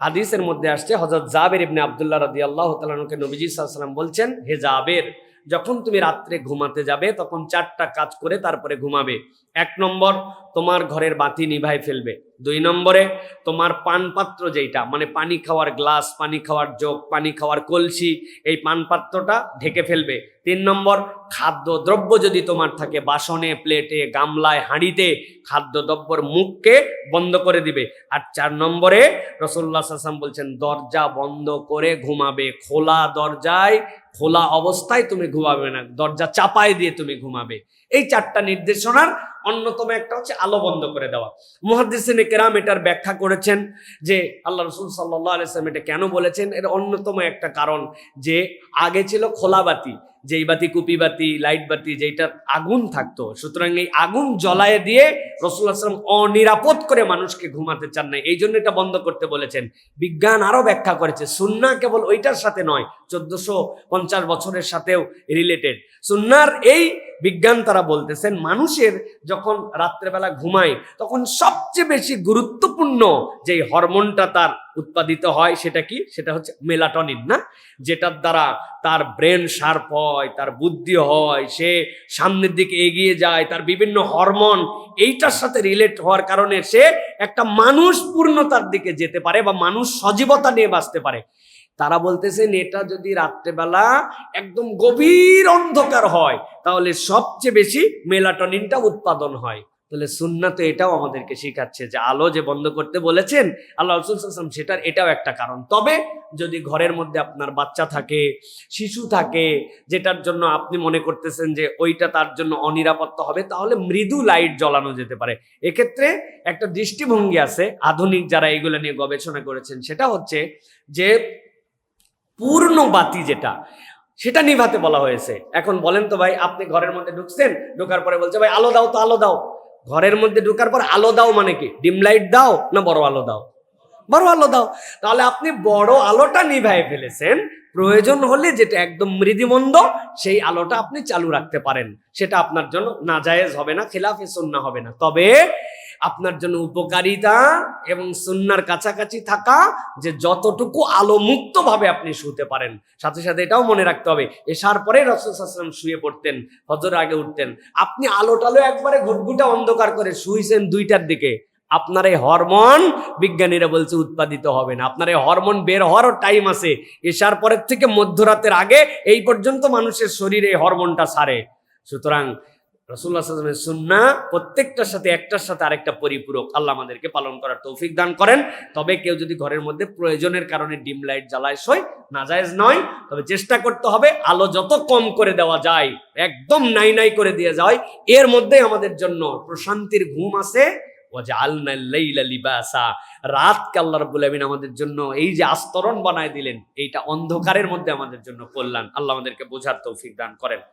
হাদিসের মধ্যে আসছে হযরত জাবের ইবনে আব্দুল্লাহ রাদিয়াল্লাহু তাআলা আনহুকে নবীজি সাল্লাল্লাহু আলাইহি ওয়াসাল্লাম বলছেন, হে জাবের, যখন তুমি রাত্রে ঘুমাতে যাবে তখন 4টা কাজ করে তারপরে ঘুমাবে। 1 নম্বর, তোমার ঘরের বাতি নিভাই ফেলবে। 2 নম্বরে, তোমার পানপাত্র যেটা মানে পানি খাওয়ার গ্লাস, পানি খাওয়ার জগ, পানি খাওয়ার কলসি, এই পানপাত্রটা ঢেকে ফেলবে। 3 নম্বর, খাদ্যদ্রব্য যদি তোমার থাকে বাসনে, প্লেটে, গামলায়, হাঁড়িতে, খাদ্যদ্রব্যের মুখকে বন্ধ করে দিবে। আর 4 নম্বরে রাসূলুল্লাহ সাল্লাল্লাহু আলাইহি ওয়াসাল্লাম বলছেন, দরজা বন্ধ করে ঘুমাবে। খোলা দরজায়, খোলা অবস্থায় তুমি ঘুমাবে না, দরজা চাপায় দিয়ে তুমি ঘুমাবে। এই 4টা নির্দেশনার অন্যতম একটা হচ্ছে আলো বন্ধ করে দেওয়া। মুহাদ্দিসিনে কেরাম এটার ব্যাখ্যা করেছেন যে আল্লাহ রাসূল সাল্লাল্লাহু আলাইহি ওয়াসাল্লাম এটা কেন বলেছেন। এর অন্যতম একটা কারণ যে আগে ছিল খোলা বাতি, যেই বাতি, কুপি বাতি, লাইট বাতি, যেইটার আগুন থাকতো। সুতরাং এই আগুন জ্বলায় দিয়ে রাসূলুল্লাহ সাল্লাল্লাহু আলাইহি ওয়াসাল্লাম অনিরাপদ করে মানুষকে ঘুমাতে চান না, এই জন্য এটা বন্ধ করতে বলেছেন। বিজ্ঞান আরো ব্যাখ্যা করেছে, সুন্নাহ কেবল ওইটার সাথে নয়, 1450 বছরের সাথেও রিলেটেড। সুন্নাহর এই বিজ্ঞান তারা বলতেছেন, মানুষের যখন রাত্রেবেলা ঘুমায় তখন সবচেয়ে বেশি গুরুত্বপূর্ণ যে হরমোনটা তার উৎপাদিত হয় সেটা কি? সেটা হচ্ছে মেলাটনিন, না? যেটার দ্বারা তার ব্রেন শার্প হয়, তার বুদ্ধি হয়, সে সামনের দিকে এগিয়ে যায়, তার বিভিন্ন হরমোন এইটার সাথে রিলেট হওয়ার কারণে সে একটা মানুষ পূর্ণতার দিকে যেতে পারে বা মানুষ সজীবতা নিয়ে বাঁচতে পারে। তারা বলতেছেন এটা যদি রাত্রেবেলা একদম গভীর অন্ধকার হয় তাহলে সবচেয়ে বেশি মেলাটনিনটা উৎপাদন হয়। তাহলে সুন্নাহ তো এটাও আমাদেরকে শেখাচ্ছে যে আলো যে বন্ধ করতে বলেছেন আল্লাহ রাসূল সাল্লাল্লাহু আলাইহি ওয়াসাল্লাম, সেটার এটাও একটা কারণ। তবে যদি ঘরের মধ্যে আপনার বাচ্চা থাকে, শিশু থাকে, যেটার জন্য আপনি মনে করতেছেন যে ওইটা তার জন্য অনিরাপত্তা হবে, তাহলে মৃদু লাইট জ্বালানো যেতে পারে। এক্ষেত্রে একটা দৃষ্টিভঙ্গি আছে, আধুনিক যারা এগুলো নিয়ে গবেষণা করেছেন, সেটা হচ্ছে যে পূর্ণ বাতি যেটা, সেটা নিভাতে বলা হয়েছে। এখন বলেন তো ভাই, আপনি ঘরের মধ্যে ঢুকছেন, ঢোকার পরে বলছে ভাই আলো দাও, তো আলো দাও। ঘরের মধ্যে ঢোকার পর আলো দাও মানে কি? ডিম লাইট দাও না বড় আলো দাও? বড় আলো দাও। তাহলে আপনি বড় আলোটা নিভাই ফেলেছেন, প্রয়োজন হলে যেটা একদম মৃদুমন্দ সেই আলোটা আপনি চালু রাখতে পারেন। সেটা আপনার জন্য নাজায়েজ হবে না, খেলাফে সুন্নাহ হবে না। তবে আপনার জন্য উপকারিতা এবং সুন্নাহর কাছাকাছি থাকা, যে যতটুকু আলো মুক্ত ভাবে আপনি শুতে পারেন। সাথে সাথে এটাও মনে রাখতে হবে, এশার পরে রাসূল সাল্লাল্লাহু আলাইহি ওয়াসাল্লাম শুয়ে পড়তেন, ফজরের আগে উঠতেন। আপনি আলো টালো একবারে ঘুটঘুটা অন্ধকার করে শুইছেন 2টার দিকে, আপনার এই হরমোন বিজ্ঞানীরা বলছে উৎপাদিত হবে না। আপনার এই হরমোন বের হওয়ারও টাইম আছে, এশার পরের থেকে মধ্যরাতের আগে এই পর্যন্ত মানুষের শরীরে এই হরমোনটা ছাড়ে। সুতরাং রাসূলুল্লাহ সাল্লাল্লাহু আলাইহি ওয়াসাল্লামের সুন্নাহ প্রত্যেকটার সাথে একটার সাথে আরেকটা পরিপূরক। আল্লাহ আমাদেরকে পালন করার তৌফিক দান করেন। তবে কেউ যদি ঘরের মধ্যে প্রয়োজনের কারণে ডিম লাইট জ্বালায় শোয়, নাজায়েজ নয়। তবে চেষ্টা করতে হবে আলো যত কম করে দেওয়া যায়, একদম নাই নাই করে দিয়ে যায়, এর মধ্যে আমাদের জন্য প্রশান্তির ঘুম আছে। ওয়াজআলনাল লাইলা লিবাসা, রাতকে আল্লাহ রাব্বুল আমিন আমাদের জন্য এই যে আস্তরণ বানায় দিলেন, এইটা অন্ধকারের মধ্যে আমাদের জন্য কল্যাণ। আল্লাহ আমাদেরকে বোঝার তৌফিক দান করেন।